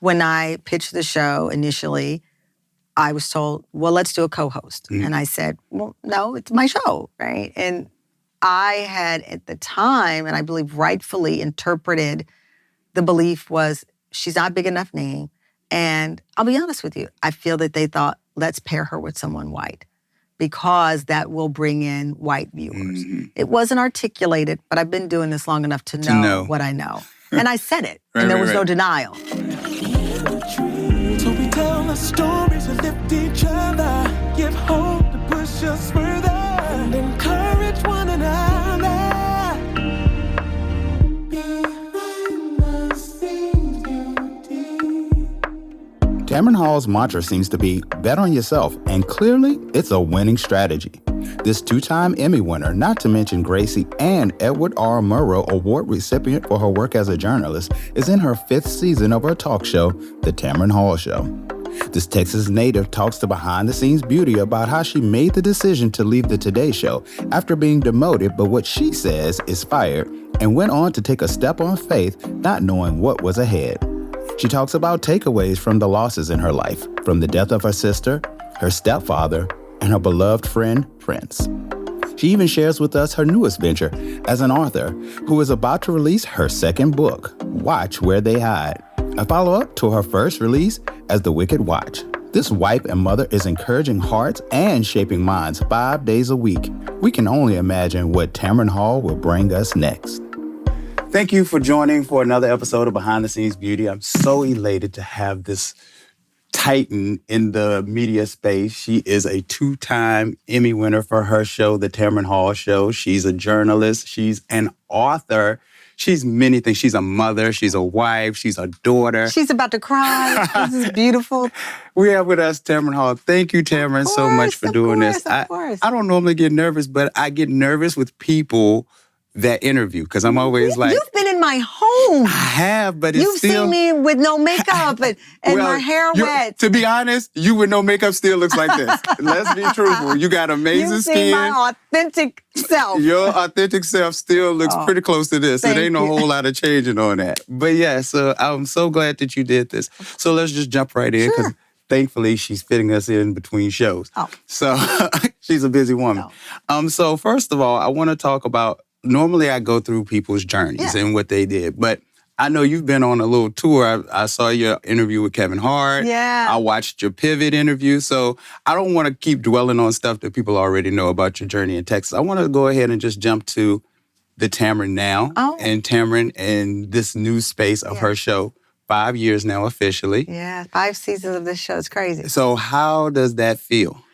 When I pitched the show initially, I was told, well, let's do a co-host. And I said, well, no, it's my show, right? And I had at the time, and I believe rightfully interpreted, the belief was she's not a big enough name. And I'll be honest with you, I feel that they thought, let's pair her with someone white because that will bring in white viewers. It wasn't articulated, but I've been doing this long enough to know what I know. And I said it, and there was no denial. So we tell our stories and lift each other, give hope to push us further, and encourage one another. Tamron Hall's mantra seems to be, bet on yourself, and clearly it's a winning strategy. This two-time Emmy winner, not to mention Gracie and Edward R. Murrow Award recipient for her work as a journalist, is in her 5th season of her talk show, The Tamron Hall Show. This Texas native talks to behind-the-scenes beauty about how she made the decision to leave the Today Show after being demoted, but what she says is fired, and went on to take a step on faith, not knowing what was ahead. She talks about takeaways from the losses in her life, from the death of her sister, her stepfather, and her beloved friend, Prince. She even shares with us her newest venture as an author who is about to release her 2nd book, Watch Where They Hide, a follow-up to her first release as The Wicked Watch. This wife and mother is encouraging hearts and shaping minds 5 days a week. We can only imagine what Tamron Hall will bring us next. Thank you for joining for another episode of Behind the Scenes Beauty. I'm so elated to have this titan in the media space. She is a 2-time Emmy winner for her show, The Tamron Hall Show. She's a journalist. She's an author. She's many things. She's a mother. She's a wife. She's a daughter. She's about to cry. This is beautiful. We have with us Tamron Hall. Thank you, Tamron, so much for doing this. Of course. I don't normally get nervous, but I get nervous with people that interview because I'm always like... You've been in my home. I have, but it's You've still... seen me with no makeup and my hair wet. To be honest, you with no makeup still looks like this. Let's be truthful. You got amazing You've skin. seen my authentic self. Your authentic self still looks pretty close to this. It ain't no whole lot of changing on that. But yeah, so I'm so glad that you did this. So let's just jump right in because thankfully she's fitting us in between shows. So she's a busy woman. So first of all, I want to talk about, normally I go through people's journeys and what they did, but I know you've been on a little tour. I saw your interview with Kevin Hart. Yeah. I watched your Pivot interview. So I don't want to keep dwelling on stuff that people already know about your journey in Texas. I want to go ahead and just jump to the Tamron now and Tamron in this new space of her show. 5 years now officially. Yeah, 5 seasons of this show. It's crazy. So how does that feel?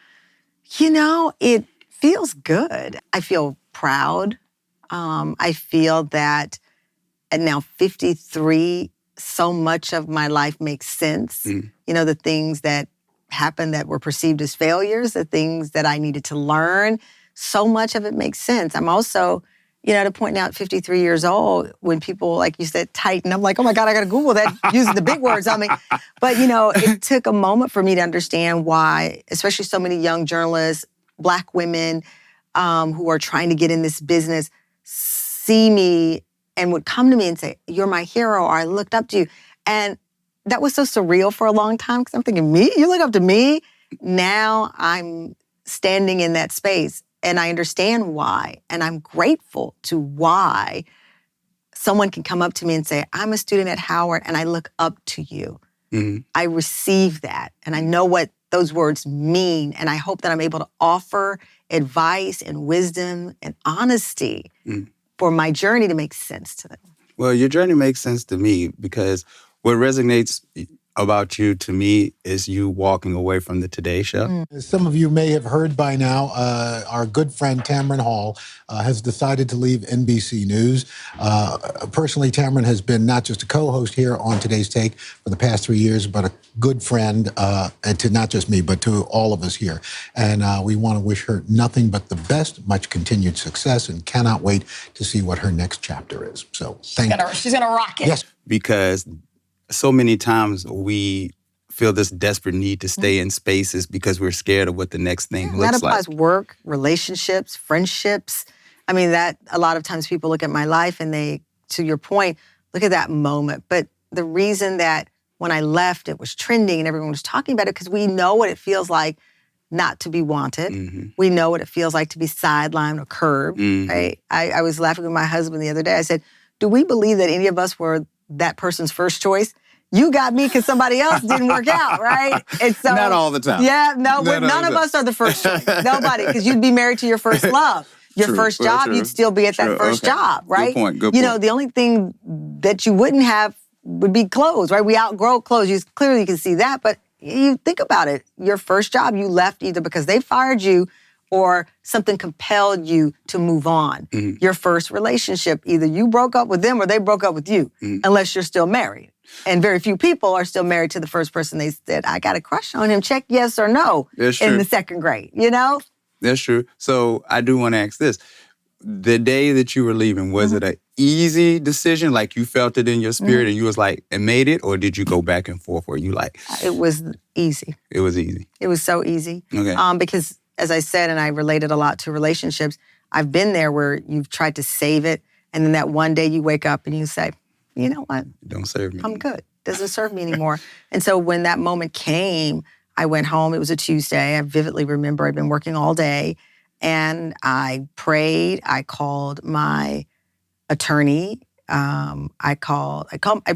You know, it feels good. I feel proud. I feel that at now 53, so much of my life makes sense. You know, the things that happened that were perceived as failures, the things that I needed to learn, so much of it makes sense. I'm also, you know, to point out 53 years old, when people, like you said, tighten, I'm like, oh my God, I got to Google that using the big words on me. But, you know, it took a moment for me to understand why, especially so many young journalists, Black women who are trying to get in this business, see me and would come to me and say, you're my hero, or I looked up to you. And that was so surreal for a long time because I'm thinking, me? You look up to me? Now I'm standing in that space and I understand why. And I'm grateful to why someone can come up to me and say, I'm a student at Howard and I look up to you. I receive that and I know what those words mean. And I hope that I'm able to offer advice and wisdom and honesty for my journey to make sense to them. Well, your journey makes sense to me because what resonates about you to me is you walking away from the Today Show. As some of you may have heard by now, our good friend Tamron Hall has decided to leave NBC News. Personally, Tamron has been not just a co-host here on Today's Take for the past 3 years, but a good friend and to not just me, but to all of us here. And we want to wish her nothing but the best, much continued success, and cannot wait to see what her next chapter is. So thank you. She's gonna rock it. Yes. Because so many times we feel this desperate need to stay in spaces because we're scared of what the next thing looks like. That applies work, relationships, friendships. I mean, that a lot of times people look at my life and they, to your point, look at that moment. But the reason that when I left, it was trending and everyone was talking about it because we know what it feels like not to be wanted. Mm-hmm. We know what it feels like to be sidelined or curbed, Mm-hmm. right? I was laughing with my husband the other day. I said, do we believe that any of us were that person's first choice? You got me because somebody else didn't work out, right? And so, Not all the time. Yeah, no, none of us are the first choice. Nobody, because you'd be married to your first love. Your True, first well, job, true. you'd still be at that True, first okay. job, right? Good point. You know, the only thing that you wouldn't have would be clothes, right? We outgrow clothes. You clearly can see that, but you think about it. Your first job, you left either because they fired you or something compelled you to move on. Mm-hmm. Your first relationship, either you broke up with them or they broke up with you, unless you're still married. And very few people are still married to the first person they said, I got a crush on him, check yes or no, That's in true. the second grade, you know? That's true. So I do want to ask this. The day that you were leaving, was it an easy decision? Like you felt it in your spirit and you was like, and made it? Or did you go back and forth where you like? It was easy. It was easy. It was so easy. Okay. Because as I said, and I related a lot to relationships, I've been there where you've tried to save it. And then that one day you wake up and you say, you know what? Don't serve me. I'm good. Doesn't serve me anymore. And so when that moment came, I went home. It was a Tuesday. I vividly remember I'd been working all day. And I prayed. I called my attorney. I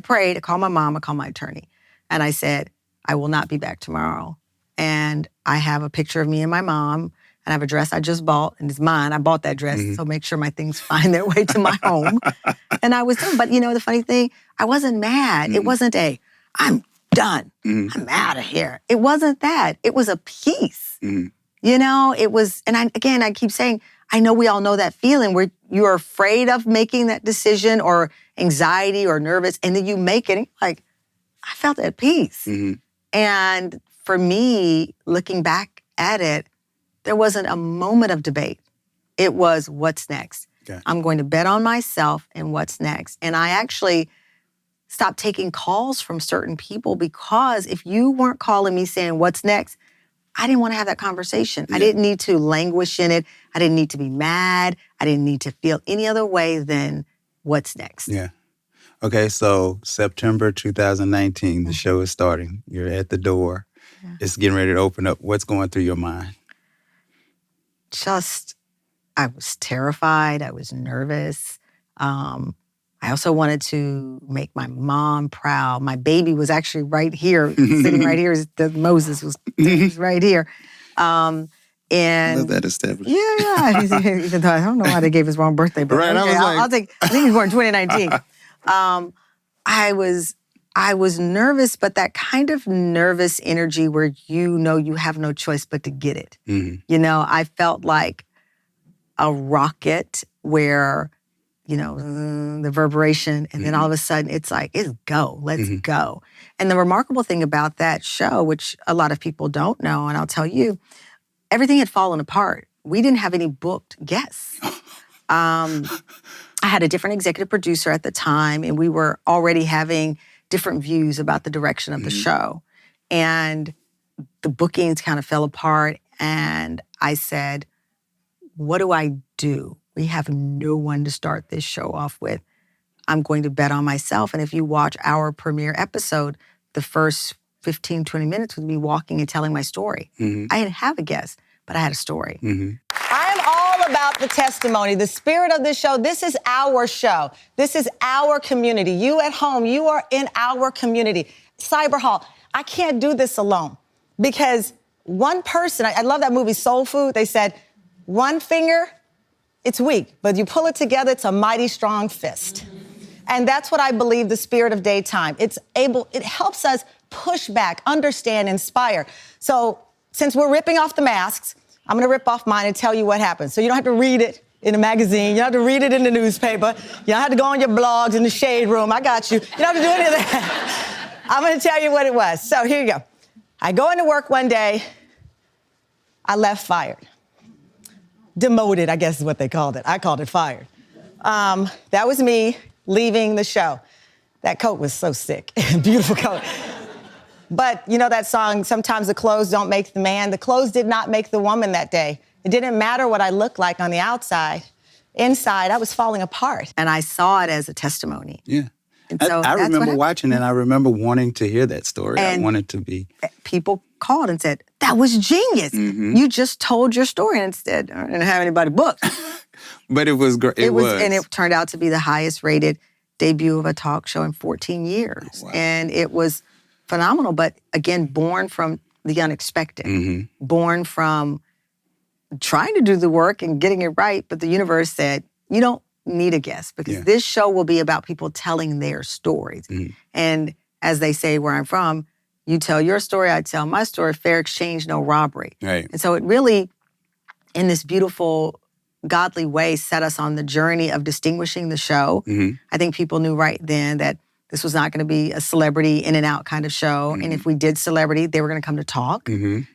prayed. I called my mom. I called my attorney. And I said, I will not be back tomorrow. And I have a picture of me and my mom. And I have a dress I just bought. And it's mine. I bought that dress. So make sure my things find their way to my home. And I was done. But you know, the funny thing, I wasn't mad. It wasn't I'm done. I'm out of here. It wasn't that. It was a peace. You know, it was, and I keep saying, I know we all know that feeling where you're afraid of making that decision or anxiety or nervous, and then you make it, and you're like, I felt at peace. And for me, looking back at it, there wasn't a moment of debate. It was, what's next? Gotcha. I'm going to bet on myself and what's next. And I actually stopped taking calls from certain people because if you weren't calling me saying, what's next? I didn't want to have that conversation. I didn't need to languish in it. I didn't need to be mad. I didn't need to feel any other way than what's next. Yeah. Okay, so September 2019, the show is starting. You're at the door. Yeah. It's getting ready to open up. What's going through your mind? I was terrified. I was nervous. I also wanted to make my mom proud. My baby was actually right here, sitting right here. Moses was right here. And I love that established. Yeah. Even though I don't know why they gave his wrong birthday, but Right, okay, I think he was born in 2019. I was nervous, but that kind of nervous energy where you know you have no choice but to get it. You know, I felt like a rocket where, you know, the reverberation, and then all of a sudden it's like, it's go, let's go. And the remarkable thing about that show, which a lot of people don't know, and I'll tell you, everything had fallen apart. We didn't have any booked guests. I had a different executive producer at the time, and we were already having different views about the direction of the show. And the bookings kind of fell apart, and I said, what do I do? We have no one to start this show off with. I'm going to bet on myself. And if you watch our premiere episode, the first 15, 20 minutes was me walking and telling my story. I didn't have a guest, but I had a story. I am all about the testimony, the spirit of this show. This is our show. This is our community. You at home, you are in our community. Cyber Hall, I can't do this alone because one person, I love that movie Soul Food. They said, one finger, it's weak, but you pull it together, it's a mighty strong fist. And that's what I believe the spirit of daytime. It helps us push back, understand, inspire. So since we're ripping off the masks, I'm gonna rip off mine and tell you what happened. So you don't have to read it in a magazine, you don't have to read it in the newspaper, you don't have to go on your blogs in the shade room, I got you. You don't have to do any of that. I'm gonna tell you what it was. So here you go. I go into work one day, I left fired. Demoted, I guess is what they called it. I called it fired. That was me leaving the show. That coat was so sick, beautiful coat. But you know that song, sometimes the clothes don't make the man. The clothes did not make the woman that day. It didn't matter what I looked like on the outside. Inside, I was falling apart. And I saw it as a testimony. Yeah. And so I that's what remember happened. watching and I remember wanting to hear that story. I And wanted to be. people called and said, that was genius. You just told your story. And instead, I didn't have anybody booked. But it was great. It was. And it turned out to be the highest rated debut of a talk show in 14 years. Oh, wow. And it was phenomenal. But again, born from the unexpected, born from trying to do the work and getting it right. But the universe said, you don't need a guest because this show will be about people telling their stories. And as they say where I'm from, you tell your story, I tell my story, fair exchange, no robbery. Right. And so it really, in this beautiful, godly way, set us on the journey of distinguishing the show. I think people knew right then that this was not going to be a celebrity in and out kind of show. And if we did celebrity, they were going to come to talk,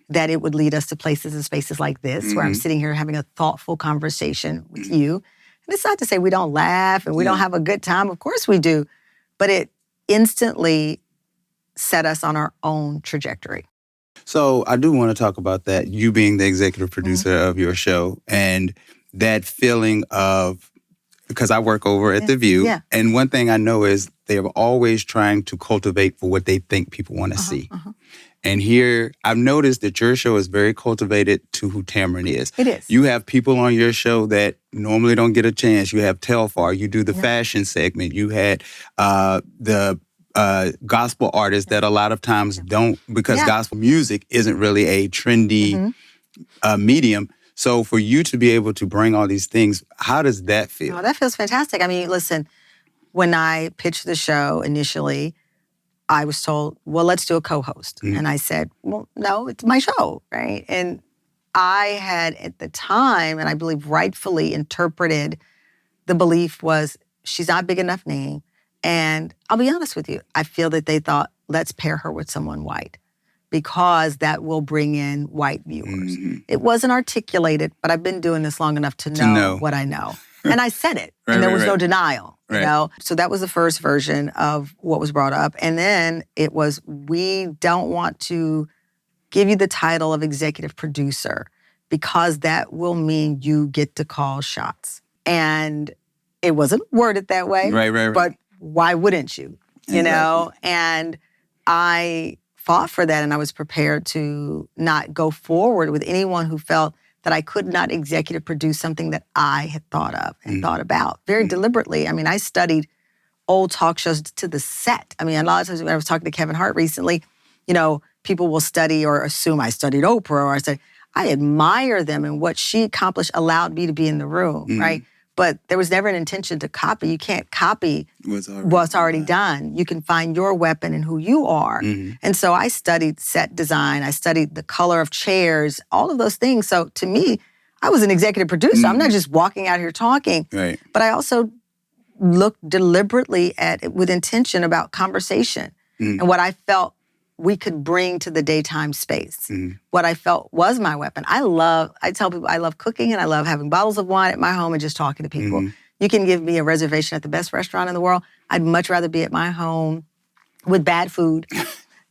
that it would lead us to places and spaces like this, where I'm sitting here having a thoughtful conversation with you. And it's not to say we don't laugh and we don't have a good time. Of course we do. But it instantly set us on our own trajectory. So I do want to talk about that, you being the executive producer of your show and that feeling of, because I work over at The View, and one thing I know is they're always trying to cultivate for what they think people want to see. And here, I've noticed that your show is very cultivated to who Tamron is. It is. You have people on your show that normally don't get a chance. You have Telfar. You do the fashion segment. You had the gospel artists that a lot of times don't, because gospel music isn't really a trendy medium. So for you to be able to bring all these things, how does that feel? Oh, that feels fantastic. I mean, listen, when I pitched the show initially, I was told, well, let's do a co-host. And I said, well, no, it's my show, right? And I had at the time, and I believe rightfully interpreted, the belief was she's not a big enough name. And I'll be honest with you, I feel that they thought, let's pair her with someone white because that will bring in white viewers. It wasn't articulated, but I've been doing this long enough to know what I know. And I said it, and there was no denial, you know? So that was the first version of what was brought up. And then it was, we don't want to give you the title of executive producer because that will mean you get to call shots. And it wasn't worded that way, but why wouldn't you, you know? And I fought for that, and I was prepared to not go forward with anyone who felt that I could not executive produce something that I had thought of and thought about very deliberately. I mean, I studied old talk shows to the set. I mean, a lot of times when I was talking to Kevin Hart recently, you know, people will study or assume I studied Oprah, or I admire them, and what she accomplished allowed me to be in the room, right? But there was never an intention to copy. You can't copy what's already done. You can find your weapon and who you are. And so I studied set design. I studied the color of chairs, all of those things. So to me, I was an executive producer. I'm not just walking out here talking. But I also looked deliberately at it with intention about conversation and what I felt we could bring to the daytime space. What I felt was my weapon. I tell people I love cooking and I love having bottles of wine at my home and just talking to people. You can give me a reservation at the best restaurant in the world. I'd much rather be at my home with bad food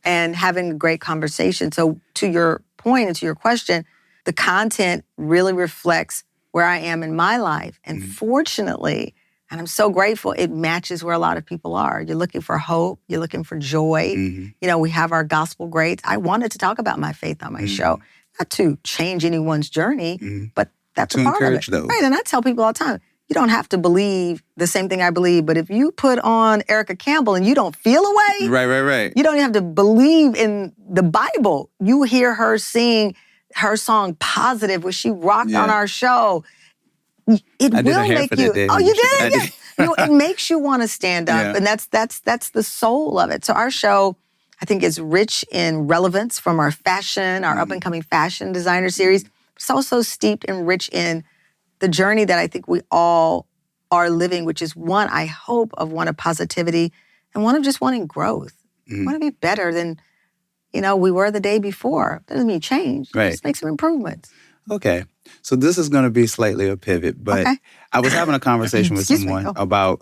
and having a great conversation. So to your point and to your question, the content really reflects where I am in my life. And fortunately, and I'm so grateful, it matches where a lot of people are. You're looking for hope. You're looking for joy. You know, we have our gospel greats. I wanted to talk about my faith on my show, not to change anyone's journey, but that's a part of it. Those. Right, and I tell people all the time, you don't have to believe the same thing I believe, but if you put on Erica Campbell and you don't feel a way, you don't have to believe in the Bible. You hear her sing her song Positive, where she rocked on our show. It will make you. Oh, you did? Yeah. You know, it makes you want to stand up, and that's the soul of it. So our show, I think, is rich in relevance from our fashion, our up and coming fashion designer series. It's also steeped and rich in the journey that I think we all are living, which is one, I hope, of positivity and one of just wanting growth. Want to be better than we were the day before. Doesn't mean change. Just make some improvements. Okay. So this is going to be slightly a pivot, but I was having a conversation with someone about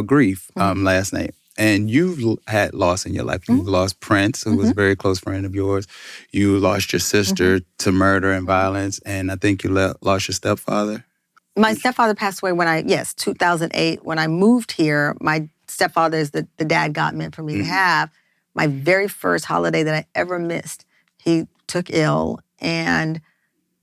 grief last night. And you've had loss in your life. You've lost Prince, who was a very close friend of yours. You lost your sister to murder and violence. And I think you lost your stepfather. My stepfather passed away when 2008. When I moved here, my stepfather is the dad God meant for me to have. My very first holiday that I ever missed, he took ill and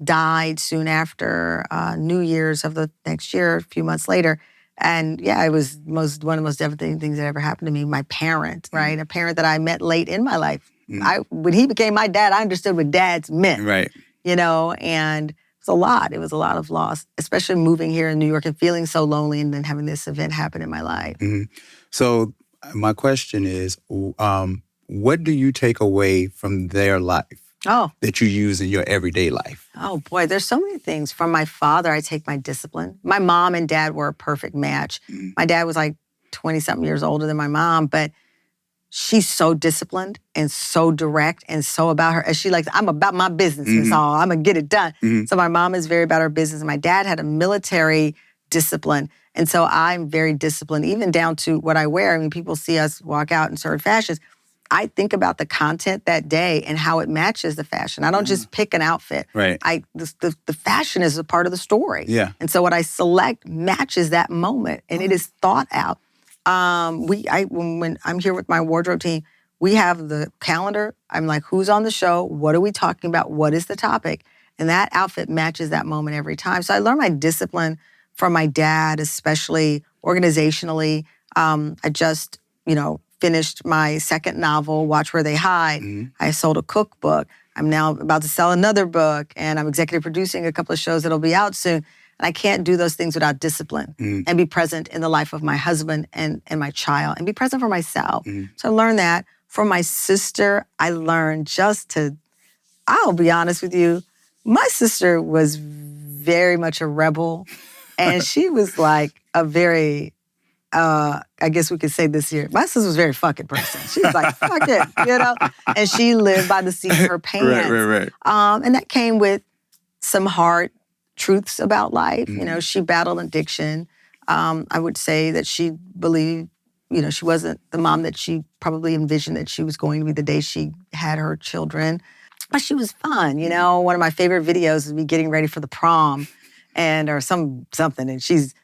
died soon after New Year's of the next year, a few months later. And yeah, it was one of the most devastating things that ever happened to me. My parent, right? A parent that I met late in my life. When he became my dad, I understood what dads meant. Right. And it was a lot. It was a lot of loss, especially moving here in New York and feeling so lonely and then having this event happen in my life. So my question is, what do you take away from their life that you use in your everyday life? Oh, boy, there's so many things. From my father, I take my discipline. My mom and dad were a perfect match. My dad was like 20-something years older than my mom, but she's so disciplined and so direct and so about her. And she likes, I'm about my business, Miss Hall. I'm going to get it done. So my mom is very about her business. My dad had a military discipline. And so I'm very disciplined, even down to what I wear. I mean, people see us walk out in certain fashions. I think about the content that day and how it matches the fashion. I don't just pick an outfit. Right. The fashion is a part of the story. Yeah. And so what I select matches that moment, and it is thought out. When I'm here with my wardrobe team, we have the calendar. I'm like, who's on the show? What are we talking about? What is the topic? And that outfit matches that moment every time. So I learned my discipline from my dad, especially organizationally. I just, finished my second novel, Watch Where They Hide. I sold a cookbook. I'm now about to sell another book, and I'm executive producing a couple of shows that'll be out soon. And I can't do those things without discipline and be present in the life of my husband and my child and be present for myself. So I learned that. From my sister, I learned I'll be honest with you, my sister was very much a rebel. And she was like a very, I guess we could say this here, my sister was a very fucking person. She was like, fuck it, And she lived by the seat of her pants. Right. And that came with some hard truths about life. She battled addiction. I would say that she believed, she wasn't the mom that she probably envisioned that she was going to be the day she had her children. But she was fun, One of my favorite videos is me getting ready for the prom or something. And she's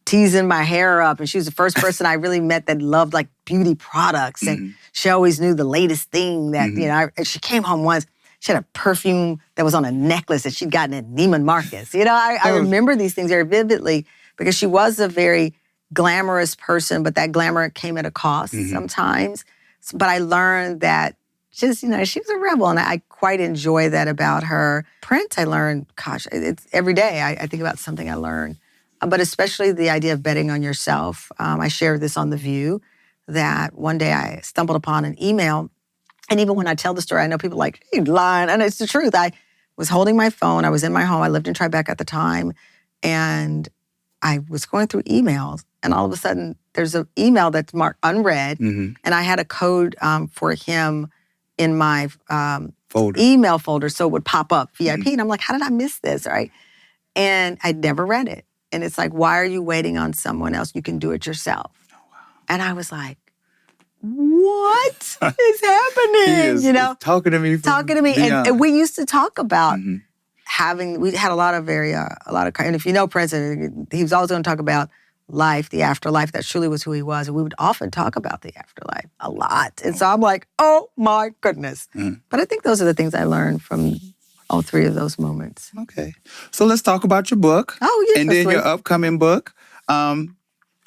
teasing my hair up. And she was the first person I really met that loved like beauty products. And she always knew the latest thing that, and she came home once. She had a perfume that was on a necklace that she'd gotten at Neiman Marcus. I remember these things very vividly because she was a very glamorous person, but that glamour came at a cost sometimes. But I learned that she was a rebel, and I quite enjoy that about her. Prince, I learned, it's every day I think about something I learned, but especially the idea of betting on yourself. I shared this on The View, that one day I stumbled upon an email. And even when I tell the story, I know people are like, you're lying. And it's the truth. I was holding my phone. I was in my home. I lived in Tribeca at the time. And I was going through emails. And all of a sudden, there's an email that's marked unread. And I had a code for him in my email folder. So it would pop up VIP. And I'm like, how did I miss this, right? And I'd never read it. And it's like, why are you waiting on someone else? You can do it yourself. Oh, wow. And I was like, what is happening? He is talking to me. And we used to talk about we had a lot of and if you know Prince, he was always going to talk about life, the afterlife. That truly was who he was. And we would often talk about the afterlife a lot. And so I'm like, oh my goodness. But I think those are the things I learned from all three of those moments. Okay. So let's talk about your book. Oh, yes. And then your upcoming book.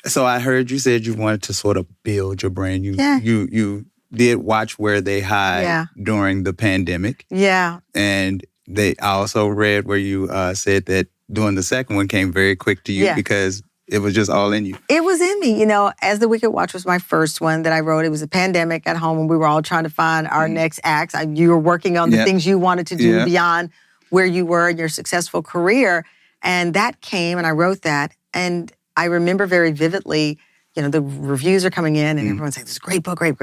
So I heard you said you wanted to sort of build your brand. You did Watch Where They Hide during the pandemic. Yeah. And I also read where you said that doing the second one came very quick to you because it was just all in you. It was in me. As The Wicked Watch was my first one that I wrote. It was a pandemic at home and we were all trying to find our next acts. You were working on the things you wanted to do beyond where you were in your successful career. And that came and I wrote that. And I remember very vividly, the reviews are coming in and everyone's like, this is a great book, great.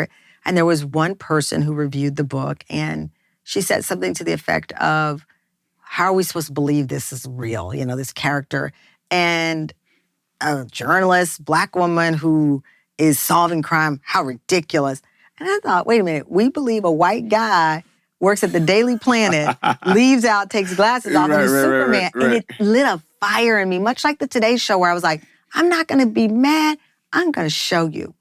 And there was one person who reviewed the book and she said something to the effect of, how are we supposed to believe this is real, this character? And a journalist, Black woman who is solving crime, how ridiculous. And I thought, wait a minute, we believe a white guy works at the Daily Planet, leaves out, takes glasses off, and is Superman. And it lit a fire in me, much like the Today Show where I was like, I'm not going to be mad. I'm going to show you.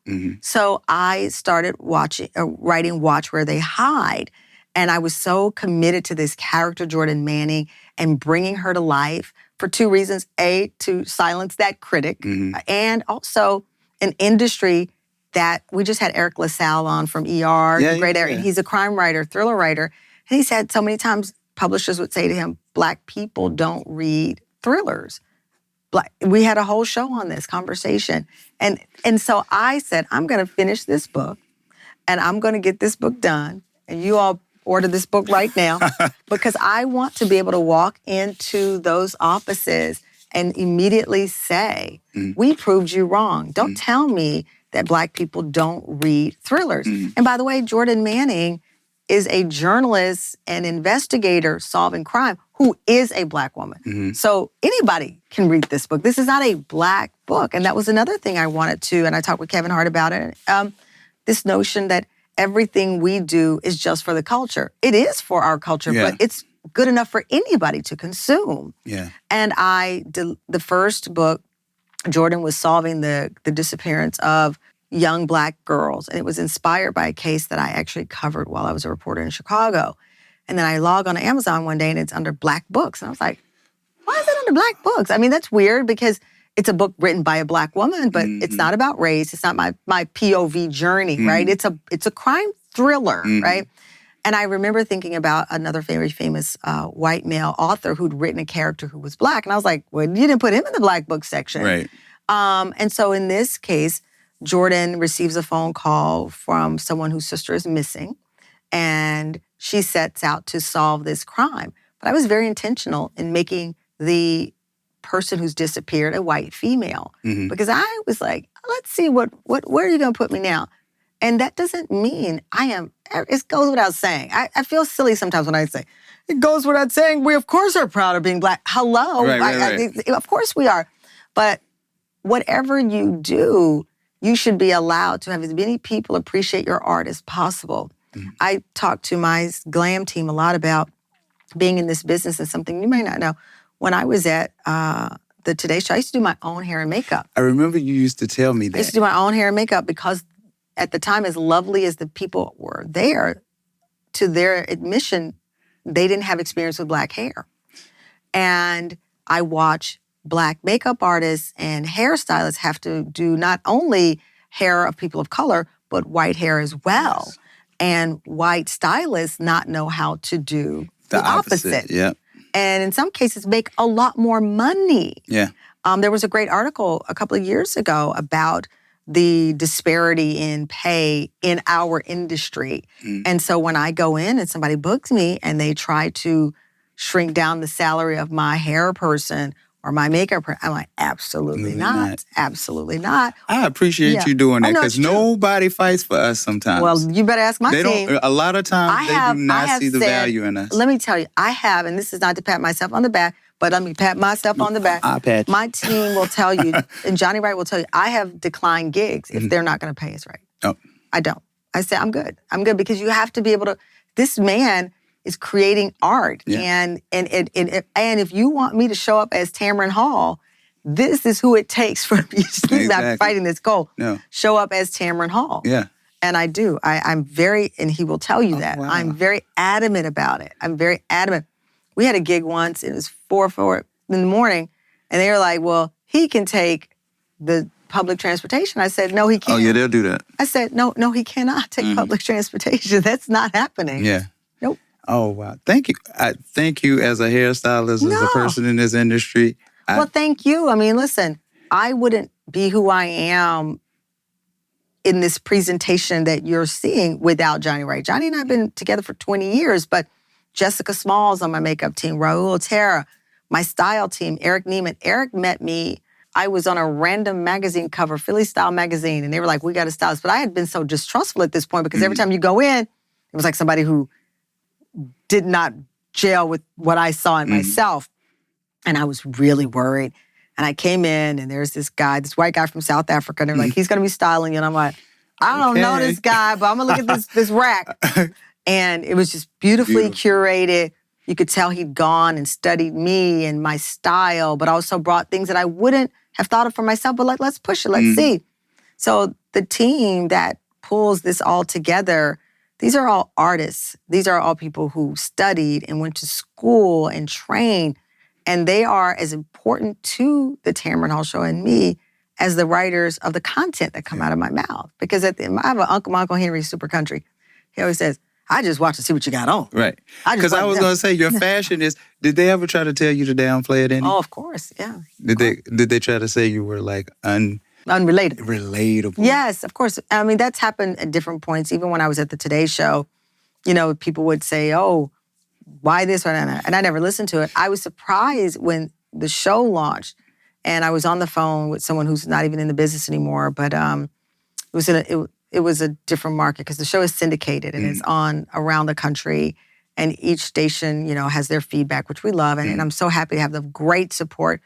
So I started writing Watch Where They Hide. And I was so committed to this character, Jordan Manning, and bringing her to life for two reasons. A, to silence that critic, and also an industry that we just had Eric LaSalle on from ER, great Eric. He's a crime writer, thriller writer. And he said so many times publishers would say to him, Black people don't read thrillers. We had a whole show on this conversation. And so I said, I'm going to finish this book and I'm going to get this book done. And you all order this book right now because I want to be able to walk into those offices and immediately say, we proved you wrong. Don't tell me that Black people don't read thrillers. And by the way, Jordan Manning is a journalist and investigator solving crime who is a Black woman. So anybody can read this book. This is not a Black book. And that was another thing I wanted to, and I talked with Kevin Hart about it, this notion that everything we do is just for the culture. It is for our culture, but it's good enough for anybody to consume. And the first book, Jordan was solving the disappearance of young Black girls. And it was inspired by a case that I actually covered while I was a reporter in Chicago. And then I log on to Amazon one day and it's under Black books. And I was like, why is it under Black books? I mean, that's weird because it's a book written by a Black woman, but it's not about race. It's not my POV journey, right? It's a crime thriller, right? And I remember thinking about another very famous white male author who'd written a character who was Black. And I was like, well, you didn't put him in the Black book section. Right. And so in this case, Jordan receives a phone call from someone whose sister is missing, and she sets out to solve this crime. But I was very intentional in making the person who's disappeared a white female because I was like, let's see where are you going to put me now? And that doesn't mean it goes without saying. I feel silly sometimes when I say, it goes without saying, we of course are proud of being Black. Hello. Right. Of course we are. But whatever you do, you should be allowed to have as many people appreciate your art as possible. I talk to my Glam team a lot about being in this business and something you may not know. When I was at the Today Show, I used to do my own hair and makeup. I remember you used to tell me that. I used to do my own hair and makeup because at the time, as lovely as the people were there, to their admission, they didn't have experience with Black hair. And I watch Black makeup artists and hairstylists have to do not only hair of people of color, but white hair as well. Yes. And white stylists not know how to do the opposite. Yeah. And in some cases, make a lot more money. Yeah. There was a great article a couple of years ago about the disparity in pay in our industry. And so when I go in and somebody books me and they try to shrink down the salary of my hair person or my makeup person, I'm like, absolutely not. Absolutely not. I appreciate you doing that because nobody fights for us sometimes. Well, you better ask my team. A lot of times they do not see the value in us. Let me tell you, I have, and this is not to pat myself on the back, but let me pat myself on the back. I'll pat you. My team will tell you, and Johnny Wright will tell you, I have declined gigs if they're not going to pay us right. Oh. I don't. I say, I'm good. I'm good because you have to be able to, this man is creating art. And if you want me to show up as Tamron Hall, this is who it takes for me. He's not fighting this goal. No. Show up as Tamron Hall. Yeah. And I do. I'm very, and he will tell you that. Wow. I'm very adamant about it. I'm very adamant. We had a gig once, it was 4 in the morning, and they were like, well, he can take the public transportation. I said, no, he can't. Oh, yeah, they'll do that. I said, no, he cannot take public transportation. That's not happening. Yeah. Nope. Oh, wow. Thank you. Thank you as a hairstylist, as a person in this industry. Well, thank you. I mean, listen, I wouldn't be who I am in this presentation that you're seeing without Johnny Wright. Johnny and I have been together for 20 years, but Jessica Smalls on my makeup team, Raul Terra, my style team, Eric Neiman. Eric met me. I was on a random magazine cover, Philly Style magazine, and they were like, we got a stylist. But I had been so distrustful at this point because every time you go in, it was like somebody who did not gel with what I saw in myself. And I was really worried. And I came in, and there's this guy, this white guy from South Africa, and they're like, he's going to be styling you. And I'm like, I don't know this guy, but I'm going to look at this rack. And it was just beautifully curated. You could tell he'd gone and studied me and my style, but also brought things that I wouldn't have thought of for myself. But let's push it. Let's see. So the team that pulls this all together, these are all artists. These are all people who studied and went to school and trained. And they are as important to the Tamron Hall show and me as the writers of the content that come out of my mouth. Because I have an uncle, my Uncle Henry, super country. He always says, I just watch to see what you got on. Right. Because I was going to say, your fashion is, did they ever try to tell you to downplay it any? Oh, of course, yeah. Did they try to say you were like unrelatable? Relatable. Yes, of course. I mean, that's happened at different points. Even when I was at the Today Show, people would say, oh, why this? And I never listened to it. I was surprised when the show launched and I was on the phone with someone who's not even in the business anymore, but it was a different market because the show is syndicated and it's on around the country, and each station, has their feedback, which we love. And I'm so happy to have the great support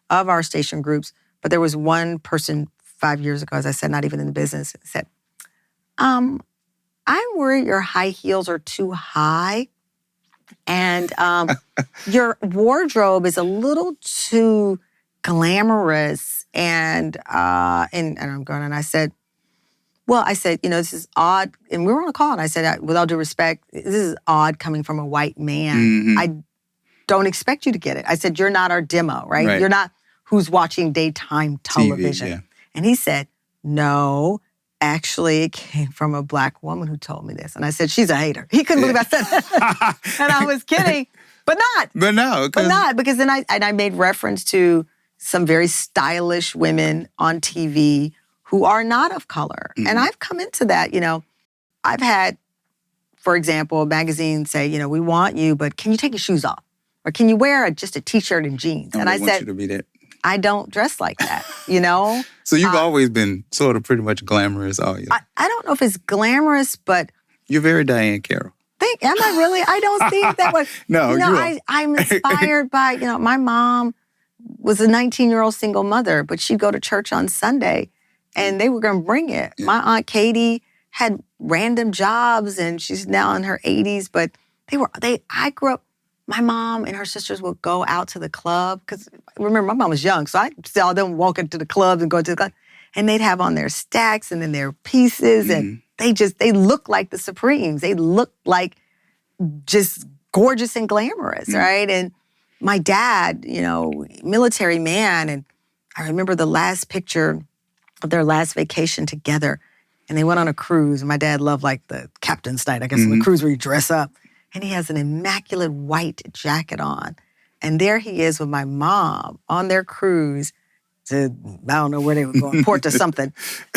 of our station groups. But there was one person 5 years ago, as I said, not even in the business, said, I'm worried your high heels are too high and your wardrobe is a little too glamorous. And I'm going, and I said, this is odd. And we were on a call, and I said, with all due respect, this is odd coming from a white man. I don't expect you to get it. I said, you're not our demo, right? You're not who's watching daytime television. TV, yeah. And he said, no, actually, it came from a Black woman who told me this. And I said, she's a hater. He couldn't believe I said that. And I was kidding, but not. But no. But not, because then I made reference to some very stylish women on TV who are not of color. And I've come into that, I've had, for example, a magazine say, we want you, but can you take your shoes off? Or can you wear just a T-shirt and jeans? And I said, you to be that. I don't dress like that, So you've always been sort of pretty much glamorous all your life. I don't know if it's glamorous, but... You're very Diane Carroll. Am I really? I don't think that way. No, you are. I'm inspired by, my mom was a 19-year-old single mother, but she'd go to church on Sunday, and they were going to bring it. Yeah. My Aunt Katie had random jobs, and she's now in her 80s, but I grew up, my mom and her sisters would go out to the club, because remember, my mom was young, so I saw them walking to the clubs and going to the club, and they'd have on their stacks and then their pieces, and they look like the Supremes. They look like just gorgeous and glamorous, right? And my dad, military man, and I remember the last picture of their last vacation together, and they went on a cruise, and my dad loved like the captain's night, I guess, on the cruise where you dress up, and he has an immaculate white jacket on, and there he is with my mom on their cruise to, I don't know where they were going, port to something,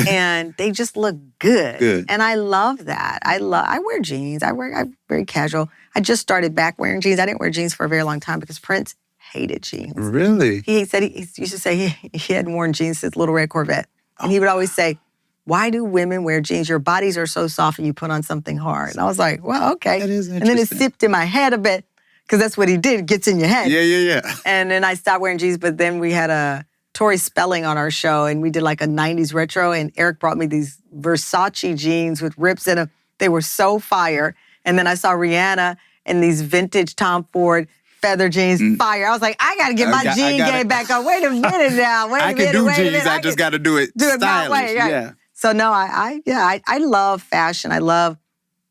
and they just look good. And I love that. I wear jeans. I'm very casual. I just started back wearing jeans. I didn't wear jeans for a very long time because Prince hated jeans. Really? He said he used to say he hadn't worn jeans since Little Red Corvette. And he would always say, why do women wear jeans? Your bodies are so soft and you put on something hard. And I was like, well, okay. That is interesting. And then it sipped in my head a bit, because that's what he did. It gets in your head. Yeah. And then I stopped wearing jeans, but then we had a Tori Spelling on our show, and we did like a 90s retro, and Eric brought me these Versace jeans with rips in them. They were so fire. And then I saw Rihanna in these vintage Tom Ford feather jeans, fire. I was like, I got to get my jean game back on. Wait a minute now. I can do jeans. I just got to do it stylish. My way, right? Yeah. So no, I love fashion. I love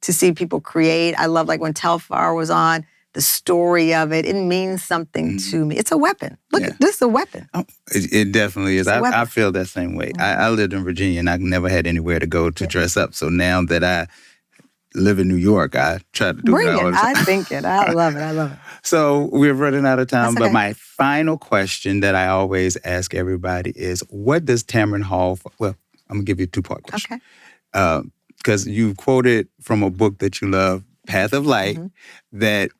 to see people create. I love like when Telfar was on, the story of it. It means something to me. It's a weapon. Look, this is a weapon. Oh, it definitely is. I feel that same way. I lived in Virginia, and I never had anywhere to go to dress up. So now that I live in New York, I try to do Bring it all the time. I think it. I love it. So we're running out of time, but my final question that I always ask everybody is, what does Tamron Hall, well, I'm going to give you a two-part question. Okay. Because you quoted from a book that you love, Path of Light, that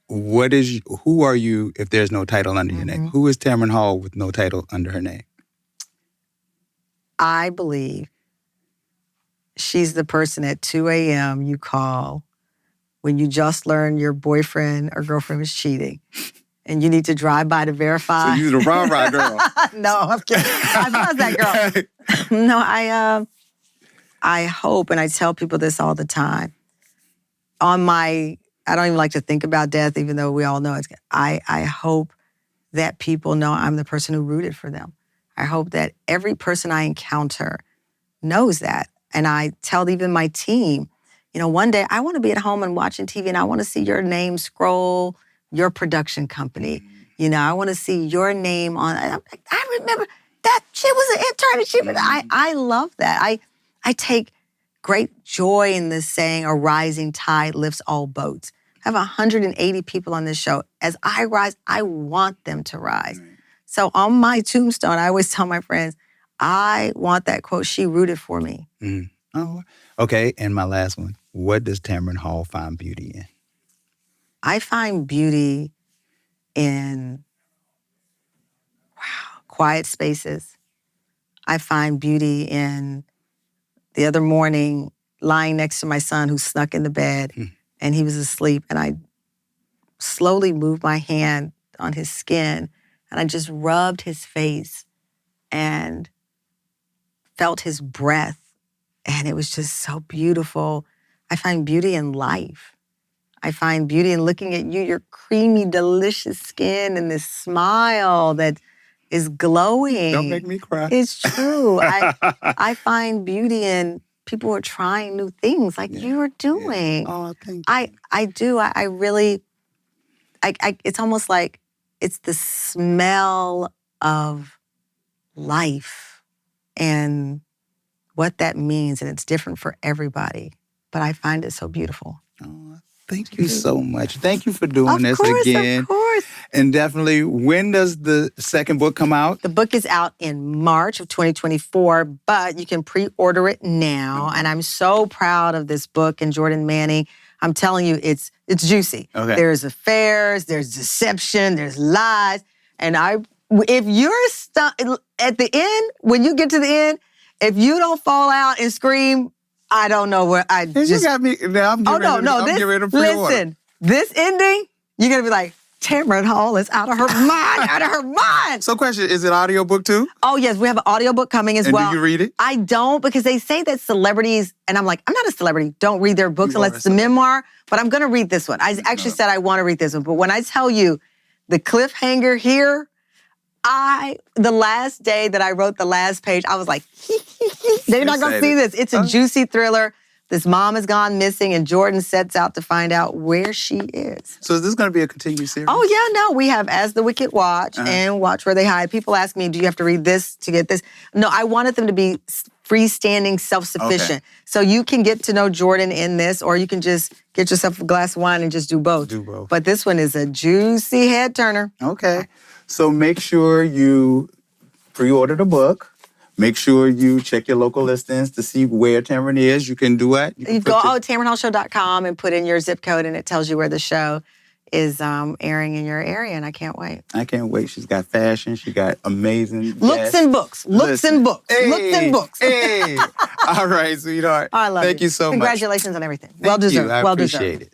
who are you if there's no title under your name? Who is Tamron Hall with no title under her name? I believe she's the person at 2 a.m. you call when you just learned your boyfriend or girlfriend was cheating, and you need to drive by to verify. So you're the rah-rah girl. No, I'm kidding. I was that girl. No, I hope, and I tell people this all the time, I don't even like to think about death, even though we all know it's, I hope that people know I'm the person who rooted for them. I hope that every person I encounter knows that. And I tell even my team, one day I want to be at home and watching TV and I want to see your name scroll your production company. I want to see your name on. I remember that she was an intern. I love that. I take great joy in this saying, a rising tide lifts all boats. I have 180 people on this show. As I rise, I want them to rise. Right. So on my tombstone, I always tell my friends, I want that quote, she rooted for me. Mm. Oh, okay. And my last one, what does Tamron Hall find beauty in? I find beauty in, quiet spaces. I find beauty in the other morning lying next to my son who snuck in the bed and he was asleep, and I slowly moved my hand on his skin and I just rubbed his face and felt his breath, and it was just so beautiful. I find beauty in life. I find beauty in looking at you, your creamy, delicious skin and this smile that is glowing. Don't make me cry. It's true. I find beauty in people who are trying new things like you are doing. Yeah. Oh, thank you. I do. I really, it's almost like it's the smell of life and what that means. And it's different for everybody. But I find it so beautiful. Oh, thank you so much. Thank you for doing this again. Of course. And definitely, when does the second book come out? The book is out in March of 2024, but you can pre-order it now. And I'm so proud of this book and Jordan Manning. I'm telling you, it's juicy. Okay. There's affairs, there's deception, there's lies. And if you're at the end, when you get to the end, if you don't fall out and scream, I don't know where I just... You got me. Now I'm getting ready to pre-order. Listen, this ending, you're going to be like, Tamron Hall is out of her mind, out of her mind. So question, is it audiobook too? Oh, yes, we have an audiobook coming as well. And do you read it? I don't, because they say that celebrities, and I'm like, I'm not a celebrity, don't read their books unless it's a memoir, but I'm going to read this one. I actually said I want to read this one, but when I tell you the cliffhanger here, the last day that I wrote the last page, I was like, they're not going to see this. It's a juicy thriller. This mom has gone missing, and Jordan sets out to find out where she is. So is this going to be a continued series? Oh, yeah, no. We have As the Wicked Watch and Watch Where They Hide. People ask me, do you have to read this to get this? No, I wanted them to be freestanding, self-sufficient. Okay. So you can get to know Jordan in this, or you can just get yourself a glass of wine and just do both. But this one is a juicy head turner. Okay. So make sure you pre-order the book. Make sure you check your local listings to see where Tamron is. You can do what? You go to TamronHallShow.com and put in your zip code, and it tells you where the show is airing in your area, and I can't wait. I can't wait. She's got fashion. She got amazing looks and books. Looks and books. Hey, looks and books. Hey. All right, sweetheart. I love Thank you so much. Congratulations on everything. Well deserved. I appreciate it.